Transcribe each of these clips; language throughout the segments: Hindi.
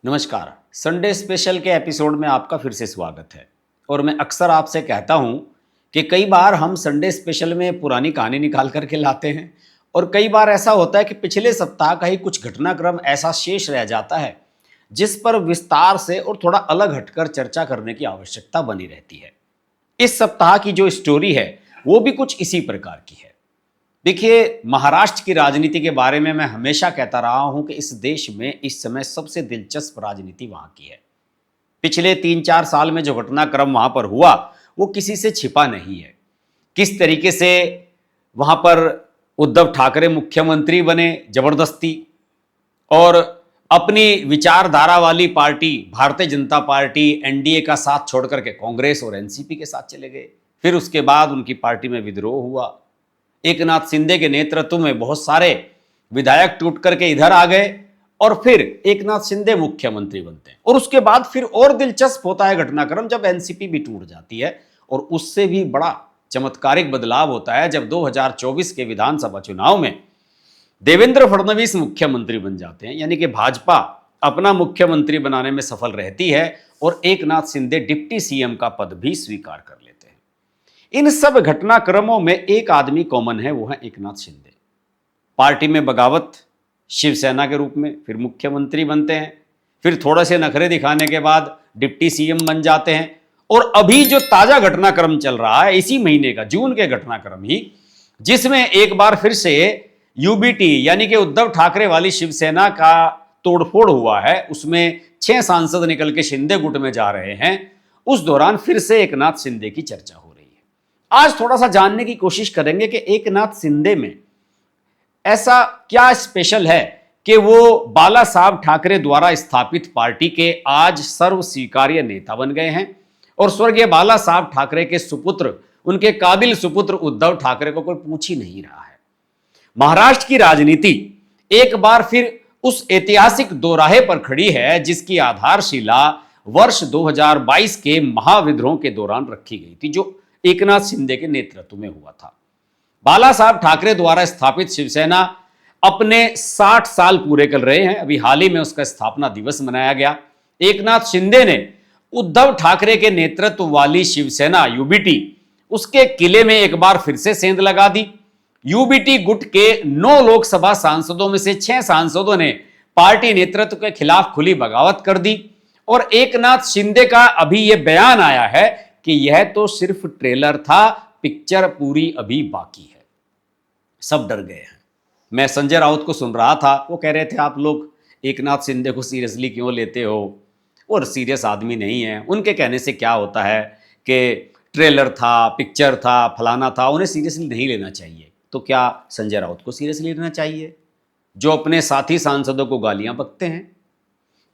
नमस्कार। संडे स्पेशल के एपिसोड में आपका फिर से स्वागत है। और मैं अक्सर आपसे कहता हूं कि कई बार हम संडे स्पेशल में पुरानी कहानी निकाल करके लाते हैं और कई बार ऐसा होता है कि पिछले सप्ताह का ही कुछ घटनाक्रम ऐसा शेष रह जाता है जिस पर विस्तार से और थोड़ा अलग हटकर चर्चा करने की आवश्यकता बनी रहती है। इस सप्ताह की जो स्टोरी है वो भी कुछ इसी प्रकार की है। देखिए, महाराष्ट्र की राजनीति के बारे में मैं हमेशा कहता रहा हूं कि इस देश में इस समय सबसे दिलचस्प राजनीति वहां की है। पिछले 3-4 साल में जो घटनाक्रम वहां पर हुआ वो किसी से छिपा नहीं है। किस तरीके से वहां पर उद्धव ठाकरे मुख्यमंत्री बने जबरदस्ती, और अपनी विचारधारा वाली party Bharatiya Janata party NDA का साथ छोड़कर के कांग्रेस और एनसीपी के साथ चले गए। फिर उसके बाद उनकी पार्टी में विद्रोह हुआ। एकनाथ शिंदे के नेतृत्व में बहुत सारे विधायक टूट करके इधर आ गए और फिर एकनाथ शिंदे मुख्यमंत्री बनते हैं। और उसके बाद फिर और दिलचस्प होता है घटनाक्रम जब एनसीपी भी टूट जाती है, और उससे भी बड़ा चमत्कारिक बदलाव होता है जब 2024 के विधानसभा चुनाव में देवेंद्र फडणवीस मुख्यमंत्री बन जाते हैं। यानी कि भाजपा अपना मुख्यमंत्री बनाने में सफल रहती है और एकनाथ शिंदे डिप्टी सीएम का पद भी स्वीकार कर लेते हैं। इन सब घटनाक्रमों में एक आदमी कॉमन है, वो है एकनाथ शिंदे। पार्टी में बगावत, शिवसेना के रूप में फिर मुख्यमंत्री बनते हैं, फिर थोड़े से नखरे दिखाने के बाद डिप्टी सीएम बन जाते हैं। और अभी जो ताजा घटनाक्रम चल रहा है इसी महीने का जून के घटनाक्रम ही, जिसमें एक बार फिर से यूबीटी यानी कि उद्धव ठाकरे वाली शिवसेना का तोड़फोड़ हुआ है, उसमें 6 सांसद निकल के शिंदे गुट में जा रहे हैं। उस दौरान फिर से एकनाथ शिंदे की चर्चा हो रही है। आज थोड़ा सा जानने की कोशिश करेंगे कि एकनाथ शिंदे में ऐसा क्या स्पेशल है कि वो बाला साहब ठाकरे द्वारा स्थापित पार्टी के आज सर्व स्वीकार्य नेता बन गए हैं और स्वर्गीय बाला साहब ठाकरे के सुपुत्र, उनके काबिल सुपुत्र उद्धव ठाकरे को कोई पूछ ही नहीं रहा है। महाराष्ट्र की राजनीति एक बार फिर उस ऐतिहासिक दोराहे पर खड़ी है जिसकी आधारशिला वर्ष 2022 के महाविद्रोह के दौरान रखी गई थी, जो एकनाथ शिंदे के नेतृत्व में हुआ था। बाला साहब ठाकरे द्वारा स्थापित शिवसेना अपने 60 साल पूरे कर रहे हैं। अभी हाल ही में उसका स्थापना दिवस मनाया गया। एकनाथ शिंदे ने उद्धव ठाकरे के नेतृत्व वाली शिवसेना यूबीटी, उसके किले में एक बार फिर से सेंध लगा दी। यूबीटी गुट के 9 लोकसभा सांसदों में से 6 सांसदों ने पार्टी नेतृत्व के खिलाफ खुली बगावत कर दी। और एकनाथ शिंदे का अभी यह बयान आया है कि यह तो सिर्फ ट्रेलर था, पिक्चर पूरी अभी बाकी है। सब डर गए हैं। मैं संजय राउत को सुन रहा था, वो कह रहे थे आप लोग एकनाथ शिंदे को सीरियसली क्यों लेते हो, और सीरियस आदमी नहीं है, उनके कहने से क्या होता है कि ट्रेलर था, पिक्चर था, फलाना था, उन्हें सीरियसली नहीं लेना चाहिए। तो क्या संजय राउत को सीरियसली लेना चाहिए जो अपने साथी सांसदों को गालियां बकते हैं,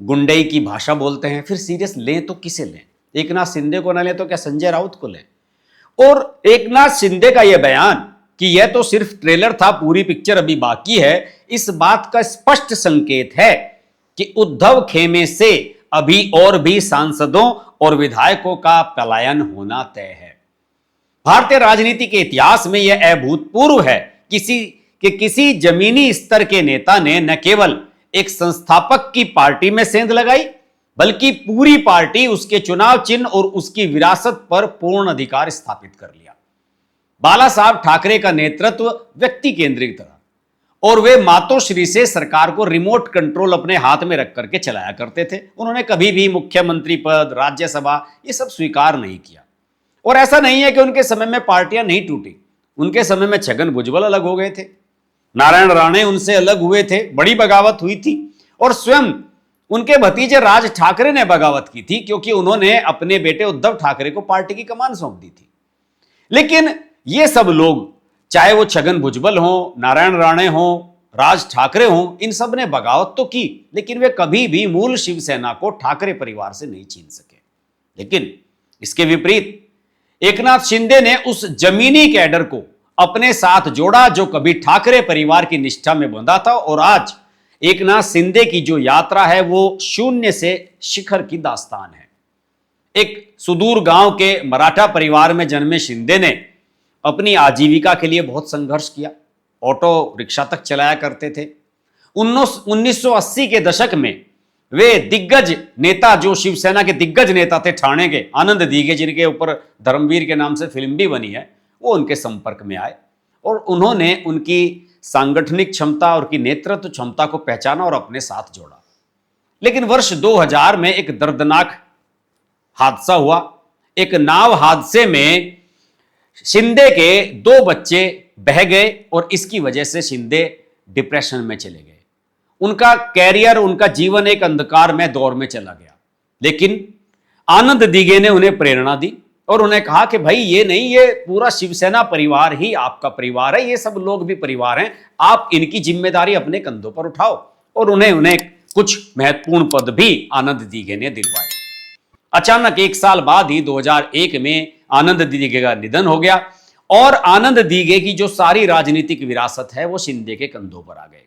गुंडई की भाषा बोलते हैं? फिर सीरियस लें तो किसे लें? एकनाथ शिंदे को ना लें तो क्या संजय राउत को लें? और एकनाथ शिंदे का यह बयान कि यह तो सिर्फ ट्रेलर था, पूरी पिक्चर अभी बाकी है, इस बात का स्पष्ट संकेत है कि उद्धव खेमे से अभी और भी सांसदों और विधायकों का पलायन होना तय है। भारतीय राजनीति के इतिहास में यह अभूतपूर्व है किसी जमीनी स्तर के नेता ने न केवल एक संस्थापक की पार्टी में सेंध लगाई, बल्कि पूरी पार्टी, उसके चुनाव चिन्ह और उसकी विरासत पर पूर्ण अधिकार स्थापित कर लिया। बाला साहब ठाकरे का नेतृत्व व्यक्ति केंद्रित था और वे मातोश्री से सरकार को रिमोट कंट्रोल अपने हाथ में रख करके चलाया करते थे। उन्होंने कभी भी मुख्यमंत्री पद, राज्यसभा, ये सब स्वीकार नहीं किया। और ऐसा नहीं है कि उनके समय में पार्टियां नहीं टूटी। उनके समय में छगन भुजबल अलग हो गए थे, नारायण राणे उनसे अलग हुए थे, बड़ी बगावत हुई थी, और स्वयं उनके भतीजे राज ठाकरे ने बगावत की थी क्योंकि उन्होंने अपने बेटे उद्धव ठाकरे को पार्टी की कमान सौंप दी थी। लेकिन ये सब लोग, चाहे वो छगन भुजबल हो, नारायण राणे हो, राज ठाकरे हो, इन सब ने बगावत तो की, लेकिन वे कभी भी मूल शिवसेना को ठाकरे परिवार से नहीं छीन सके। लेकिन इसके विपरीत एकनाथ शिंदे ने उस जमीनी कैडर को अपने साथ जोड़ा जो कभी ठाकरे परिवार की निष्ठा में बंधा था। और आज एकनाथ शिंदे की जो यात्रा है वो शून्य से शिखर की दास्तान है। एक सुदूर गांव के मराठा परिवार में जन्मे शिंदे ने अपनी आजीविका के लिए बहुत संघर्ष किया। ऑटो रिक्शा तक चलाया करते थे। 1980 के दशक में वे दिग्गज नेता जो शिवसेना के दिग्गज नेता थे ठाणे के, आनंद दीघे, जिनके ऊपर धर्मवीर के नाम से फिल्म भी बनी है, वो उनके संपर्क में आए और उन्होंने उनकी सांगठनिक क्षमता और की नेतृत्व क्षमता को पहचाना और अपने साथ जोड़ा। लेकिन वर्ष 2000 में एक दर्दनाक हादसा हुआ। एक नाव हादसे में शिंदे के 2 बच्चे बह गए और इसकी वजह से शिंदे डिप्रेशन में चले गए। उनका कैरियर, उनका जीवन एक अंधकारमय दौर में चला गया। लेकिन आनंद दीघे ने उन्हें प्रेरणा दी और उन्हें कहा कि भाई ये नहीं, ये पूरा शिवसेना परिवार ही आपका परिवार है, ये सब लोग भी परिवार हैं, आप इनकी जिम्मेदारी अपने कंधों पर उठाओ। और उन्हें कुछ महत्वपूर्ण पद भी आनंद दीघे ने दिलवाए। अचानक 1 साल बाद ही 2001 में आनंद दीघे का निधन हो गया और आनंद दीघे की जो सारी राजनीतिक विरासत है वो शिंदे के कंधों पर आ गए।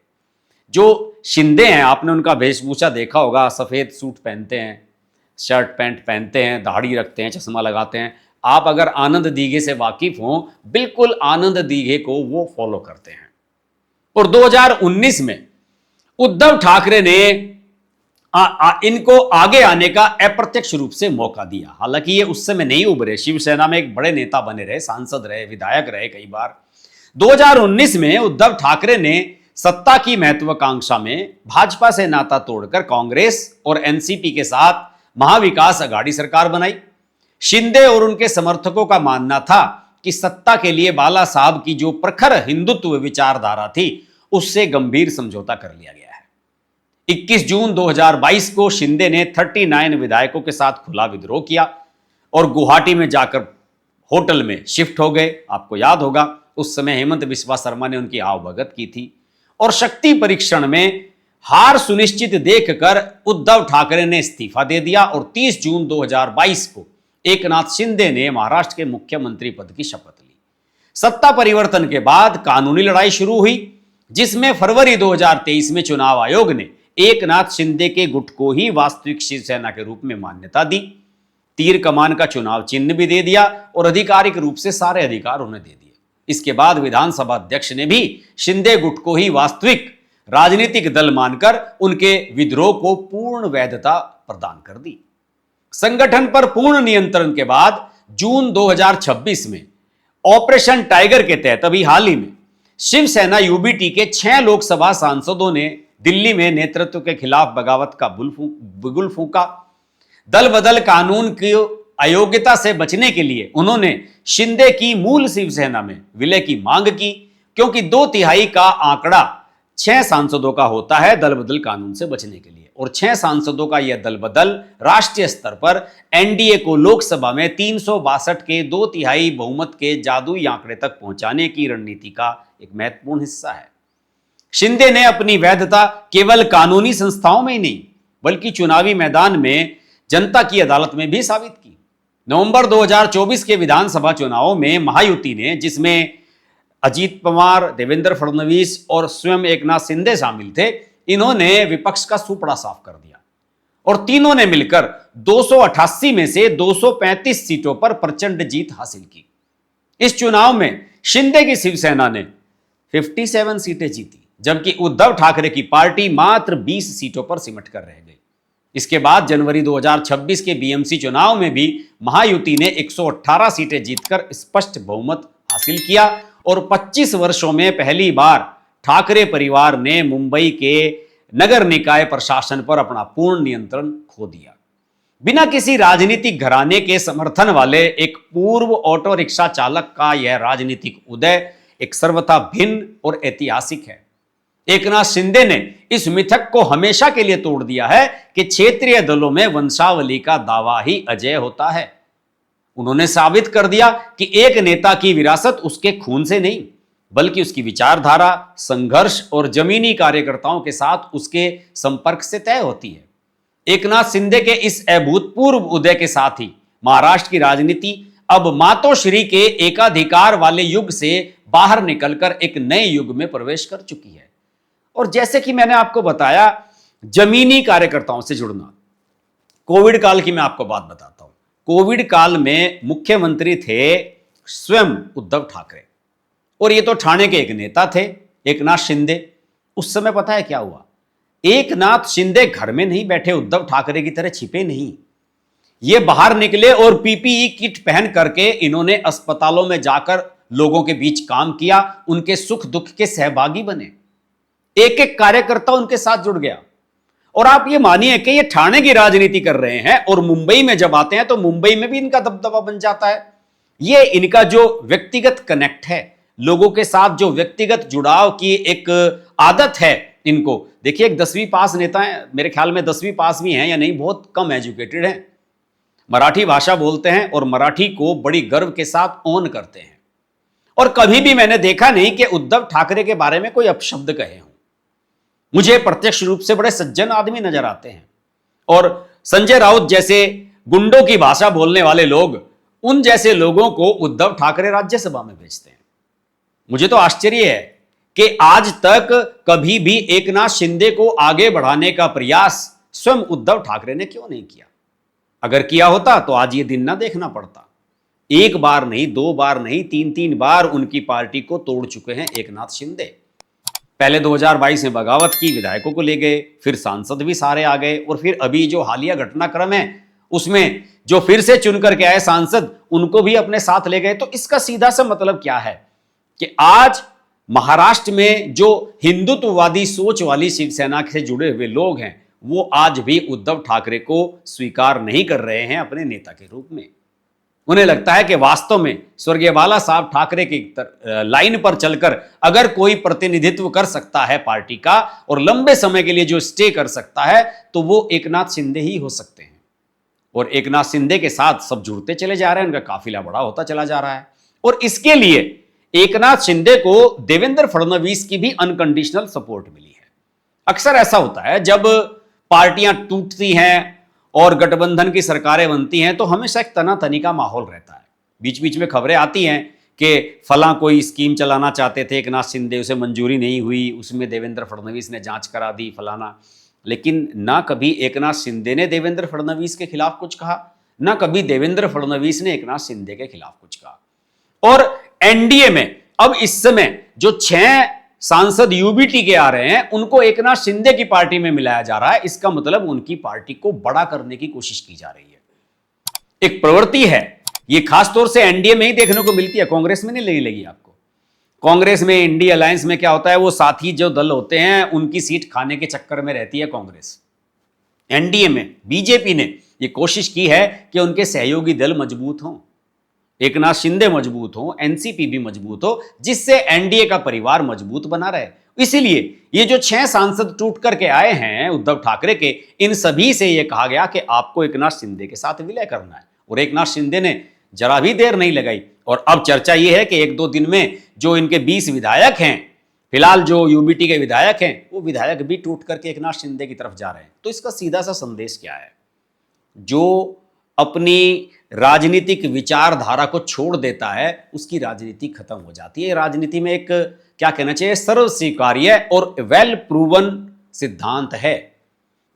जो शिंदे हैं, आपने उनका वेशभूषा देखा होगा, सफेद सूट पहनते हैं, शर्ट पैंट पहनते हैं, दाढ़ी रखते हैं, चश्मा लगाते हैं। आप अगर आनंद दीघे से वाकिफ हो, बिल्कुल आनंद दीघे को वो फॉलो करते हैं। और 2019 में उद्धव ठाकरे ने इनको आगे आने का अप्रत्यक्ष रूप से मौका दिया। हालांकि ये उस समय नहीं उभरे, शिवसेना में एक बड़े नेता बने रहे, सांसद रहे, विधायक रहे कई बार। 2019 में उद्धव ठाकरे ने सत्ता की महत्वाकांक्षा में भाजपा से नाता तोड़कर कांग्रेस और एनसीपी के साथ महाविकास अघाड़ी सरकार बनाई। शिंदे और उनके समर्थकों का मानना था कि सत्ता के लिए बाला साहब की जो प्रखर हिंदुत्व विचारधारा थी उससे गंभीर समझौता कर लिया गया है। 21 जून 2022 को शिंदे ने 39 विधायकों के साथ खुला विद्रोह किया और गुवाहाटी में जाकर होटल में शिफ्ट हो गए। आपको याद होगा उस समय हेमंत बिस्वा शर्मा ने उनकी आवभगत की थी और शक्ति परीक्षण में हार सुनिश्चित देखकर उद्धव ठाकरे ने इस्तीफा दे दिया और 30 जून 2022 को एकनाथ शिंदे ने महाराष्ट्र के मुख्यमंत्री पद की शपथ ली। सत्ता परिवर्तन के बाद कानूनी लड़ाई शुरू हुई, जिसमें फरवरी 2023 में चुनाव आयोग ने एकनाथ शिंदे के गुट को ही वास्तविक शिवसेना के रूप में मान्यता दी। तीर कमान का चुनाव चिन्ह भी दे दिया और आधिकारिक रूप से सारे अधिकार उन्हें दे दिए। इसके बाद विधानसभा अध्यक्ष ने भी शिंदे गुट को ही वास्तविक राजनीतिक दल मानकर उनके विद्रोह को पूर्ण वैधता प्रदान कर दी। संगठन पर पूर्ण नियंत्रण के बाद जून 2026 में ऑपरेशन टाइगर के तहत अभी हाल ही में शिवसेना यूबीटी के 6 लोकसभा सांसदों ने दिल्ली में नेतृत्व के खिलाफ बगावत का बिगुल फूंका। दल बदल कानून की अयोग्यता से बचने के लिए उन्होंने शिंदे की मूल शिवसेना में विलय की मांग की, क्योंकि 2/3 का आंकड़ा 6 सांसदों का होता है दल बदल कानून से बचने के लिए, और 6 सांसदों का यह दल बदल राष्ट्रीय स्तर पर एनडीए को लोकसभा में 362 के 2/3 बहुमत के जादुई आंकड़े तक पहुंचाने की रणनीति का एक महत्वपूर्ण हिस्सा है। शिंदे ने अपनी वैधता केवल कानूनी संस्थाओं में ही नहीं बल्कि चुनावी मैदान में जनता की अदालत में भी साबित की। नवंबर 2024 के विधानसभा चुनावों में महायुति ने, जिसमें अजीत पवार, देवेंद्र फडणवीस और स्वयं एकनाथ शिंदे शामिल थे, इन्होंने विपक्ष का सुपड़ा साफ कर दिया और तीनों ने मिलकर 288 में से 235 सीटों पर प्रचंड जीत हासिल की। इस चुनाव में शिंदे की शिवसेना ने 57 सीटें जीती, जबकि उद्धव ठाकरे की पार्टी मात्र 20 सीटों पर सिमट कर रह गई। इसके बाद जनवरी 2026 के बीएमसी चुनाव में भी महायुति ने 118 सीटें जीतकर स्पष्ट बहुमत हासिल किया और 25 वर्षों में पहली बार ठाकरे परिवार ने मुंबई के नगर निकाय प्रशासन पर अपना पूर्ण नियंत्रण खो दिया। बिना किसी राजनीतिक घराने के समर्थन वाले एक पूर्व ऑटो रिक्शा चालक का यह राजनीतिक उदय एक सर्वथा भिन्न और ऐतिहासिक है। एकनाथ शिंदे ने इस मिथक को हमेशा के लिए तोड़ दिया है कि क्षेत्रीय दलों में वंशावली का दावा ही अजय होता है। उन्होंने साबित कर दिया कि एक नेता की विरासत उसके खून से नहीं बल्कि उसकी विचारधारा, संघर्ष और जमीनी कार्यकर्ताओं के साथ उसके संपर्क से तय होती है। एकनाथ शिंदे के इस अभूतपूर्व उदय के साथ ही महाराष्ट्र की राजनीति अब मातोश्री के एकाधिकार वाले युग से बाहर निकलकर एक नए युग में प्रवेश कर चुकी है। और जैसे कि मैंने आपको बताया, जमीनी कार्यकर्ताओं से जुड़ना। कोविड काल की मैं आपको बात बताता हूं। कोविड काल में मुख्यमंत्री थे स्वयं उद्धव ठाकरे और ये तो ठाणे के एक नेता थे एकनाथ शिंदे। उस समय पता है क्या हुआ? एक नाथ शिंदे घर में नहीं बैठे, उद्धव ठाकरे की तरह छिपे नहीं। ये बाहर निकले और पीपीई किट पहन करके इन्होंने अस्पतालों में जाकर लोगों के बीच काम किया, उनके सुख दुख के सहभागी बने। एक एक कार्यकर्ता उनके साथ जुड़ गया। और आप ये मानिए कि ये ठाणे की राजनीति कर रहे हैं और मुंबई में जब आते हैं तो मुंबई में भी इनका दबदबा बन जाता है। ये इनका जो व्यक्तिगत कनेक्ट है, लोगों के साथ जो व्यक्तिगत जुड़ाव की एक आदत है इनको। देखिए, एक 10वीं पास नेता है, मेरे ख्याल में 10वीं पास भी हैं या नहीं, बहुत कम एजुकेटेड हैं, मराठी भाषा बोलते हैं और मराठी को बड़ी गर्व के साथ ऑन करते हैं। और कभी भी मैंने देखा नहीं कि उद्धव ठाकरे के बारे में कोई अपशब्द कहे हों। मुझे प्रत्यक्ष रूप से बड़े सज्जन आदमी नजर आते हैं। और संजय राउत जैसे गुंडों की भाषा बोलने वाले लोग, उन जैसे लोगों को उद्धव ठाकरे राज्यसभा में भेजते हैं। मुझे तो आश्चर्य है कि आज तक कभी भी एकनाथ शिंदे को आगे बढ़ाने का प्रयास स्वयं उद्धव ठाकरे ने क्यों नहीं किया। अगर किया होता तो आज ये दिन ना देखना पड़ता। एक बार नहीं, दो बार नहीं, तीन तीन बार उनकी पार्टी को तोड़ चुके हैं एकनाथ शिंदे। पहले 2022 में बगावत की, विधायकों को ले गए, फिर सांसद भी सारे आ गए, और फिर अभी जो हालिया घटनाक्रम है उसमें जो फिर से चुन करके आए सांसद, उनको भी अपने साथ ले गए। तो इसका सीधा सा मतलब क्या है कि आज महाराष्ट्र में जो हिंदुत्ववादी सोच वाली शिवसेना से जुड़े हुए लोग हैं, वो आज भी उद्धव ठाकरे को स्वीकार नहीं कर रहे हैं अपने नेता के रूप में। उन्हें लगता है कि वास्तव में स्वर्गीय बाला साहब ठाकरे की लाइन पर चलकर अगर कोई प्रतिनिधित्व कर सकता है पार्टी का और लंबे समय के लिए जो स्टे कर सकता है, तो वो एकनाथ शिंदे ही हो सकते हैं। और एकनाथ शिंदे के साथ सब जुड़ते चले जा रहे हैं, उनका काफिला बड़ा होता चला जा रहा है। और इसके लिए एकनाथ शिंदे को देवेंद्र फडणवीस की भी अनकंडीशनल सपोर्ट मिली है। अक्सर ऐसा होता है जब पार्टियां टूटती हैं और गठबंधन की सरकारें बनती हैं तो हमेशा एक तनातनी का माहौल रहता है। बीच बीच में खबरें आती हैं कि फलां कोई स्कीम चलाना चाहते थे एकनाथ शिंदे, उसे मंजूरी नहीं हुई, उसमें देवेंद्र फडणवीस ने जांच करा दी, फलाना। लेकिन ना कभी एकनाथ शिंदे ने देवेंद्र फडणवीस के खिलाफ कुछ कहा, ना कभी देवेंद्र फडणवीस ने एकनाथ शिंदे के खिलाफ कुछ कहा। और एनडीए में अब इस समय जो 6 सांसद यूबीटी के आ रहे हैं, उनको एकनाथ शिंदे की पार्टी में मिलाया जा रहा है। इसका मतलब उनकी पार्टी को बड़ा करने की कोशिश की जा रही है। एक प्रवृत्ति है, ये खासतौर से एनडीए में ही देखने को मिलती है, कांग्रेस में नहीं लगी आपको। कांग्रेस में, इंडिया अलायंस में क्या होता है, वो साथी जो दल होते हैं उनकी सीट खाने के चक्कर में रहती है कांग्रेस। एनडीए में बीजेपी ने ये कोशिश की है कि उनके सहयोगी दल मजबूत हों, एकनाथ शिंदे मजबूत हो, एनसीपी भी मजबूत हो, जिससे एनडीए का परिवार मजबूत बना रहे। इसीलिए ये जो 6 सांसद टूट करके आए हैं उद्धव ठाकरे के, इन सभी से यह कहा गया कि आपको एकनाथ शिंदे के साथ विलय करना है। और एकनाथ शिंदे ने जरा भी देर नहीं लगाई। और अब चर्चा यह है कि 1-2 दिन में जो इनके 20 विधायक हैं, फिलहाल जो यूबीटी के विधायक हैं, वो विधायक भी टूट करके एकनाथ शिंदे की तरफ जा रहे हैं। तो इसका सीधा सा संदेश क्या है? जो अपनी राजनीतिक विचारधारा को छोड़ देता है उसकी राजनीति खत्म हो जाती है। राजनीति में एक क्या कहना चाहिए, सर्व स्वीकार्य और वेल प्रूवन सिद्धांत है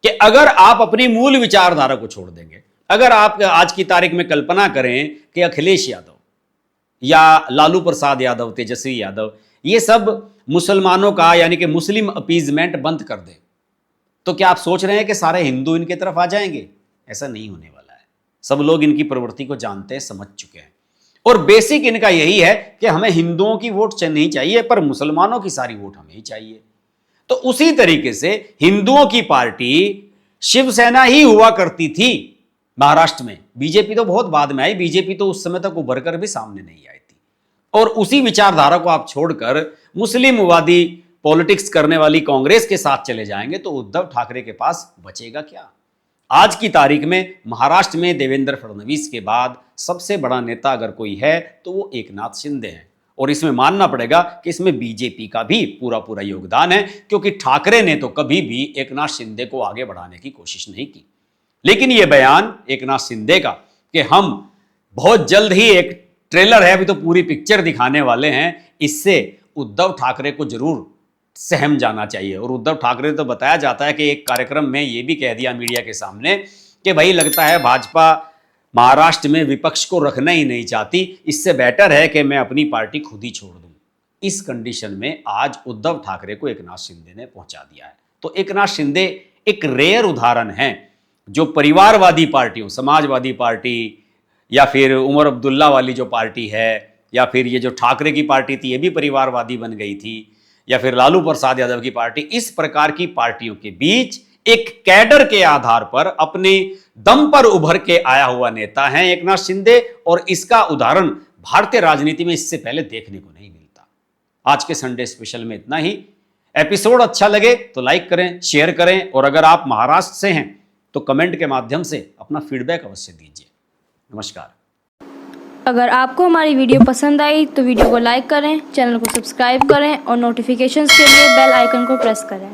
कि अगर आप अपनी मूल विचारधारा को छोड़ देंगे, अगर आप आज की तारीख में कल्पना करें कि अखिलेश यादव या लालू प्रसाद यादव, तेजस्वी यादव, ये सब मुसलमानों का यानी कि मुस्लिम अपीजमेंट बंद कर दें, तो क्या आप सोच रहे हैं कि सारे हिंदू इनकी तरफ आ जाएंगे? ऐसा नहीं होने वाला। सब लोग इनकी प्रवृत्ति को जानते हैं, समझ चुके हैं। और बेसिक इनका यही है कि हमें हिंदुओं की वोट नहीं चाहिए, पर मुसलमानों की सारी वोट हमें ही चाहिए। तो उसी तरीके से हिंदुओं की पार्टी शिवसेना ही हुआ करती थी महाराष्ट्र में। बीजेपी तो बहुत बाद में आई, बीजेपी तो उस समय तक उभर कर भी सामने नहीं आई थी। और उसी विचारधारा को आप छोड़कर मुस्लिमवादी पॉलिटिक्स करने वाली कांग्रेस के साथ चले जाएंगे तो उद्धव ठाकरे के पास बचेगा क्या? आज की तारीख में महाराष्ट्र में देवेंद्र फडणवीस के बाद सबसे बड़ा नेता अगर कोई है तो वो एकनाथ शिंदे हैं। और इसमें मानना पड़ेगा कि इसमें बीजेपी का भी पूरा पूरा योगदान है, क्योंकि ठाकरे ने तो कभी भी एकनाथ शिंदे को आगे बढ़ाने की कोशिश नहीं की। लेकिन यह बयान एकनाथ शिंदे का कि हम बहुत जल्द ही, एक ट्रेलर है अभी तो पूरी पिक्चर दिखाने वाले हैं, इससे उद्धव ठाकरे को जरूर सहम जाना चाहिए। और उद्धव ठाकरे तो बताया जाता है कि एक कार्यक्रम में ये भी कह दिया मीडिया के सामने कि भाई लगता है भाजपा महाराष्ट्र में विपक्ष को रखना ही नहीं चाहती, इससे बेटर है कि मैं अपनी पार्टी खुद ही छोड़ दूं। इस कंडीशन में आज उद्धव ठाकरे को एकनाथ शिंदे ने पहुंचा दिया है। तो एकनाथ शिंदे एक रेयर उदाहरण है जो परिवारवादी पार्टियों, समाजवादी पार्टी या फिर उमर अब्दुल्ला वाली जो पार्टी है, या फिर ये जो ठाकरे की पार्टी थी ये भी परिवारवादी बन गई थी, या फिर लालू प्रसाद यादव की पार्टी, इस प्रकार की पार्टियों के बीच एक कैडर के आधार पर अपने दम पर उभर के आया हुआ नेता है एकनाथ शिंदे। और इसका उदाहरण भारतीय राजनीति में इससे पहले देखने को नहीं मिलता। आज के संडे स्पेशल में इतना ही। एपिसोड अच्छा लगे तो लाइक करें, शेयर करें, और अगर आप महाराष्ट्र से हैं तो कमेंट के माध्यम से अपना फीडबैक अवश्य दीजिए। नमस्कार। अगर आपको हमारी वीडियो पसंद आई तो वीडियो को लाइक करें, चैनल को सब्सक्राइब करें और नोटिफिकेशंस के लिए बेल आइकन को प्रेस करें।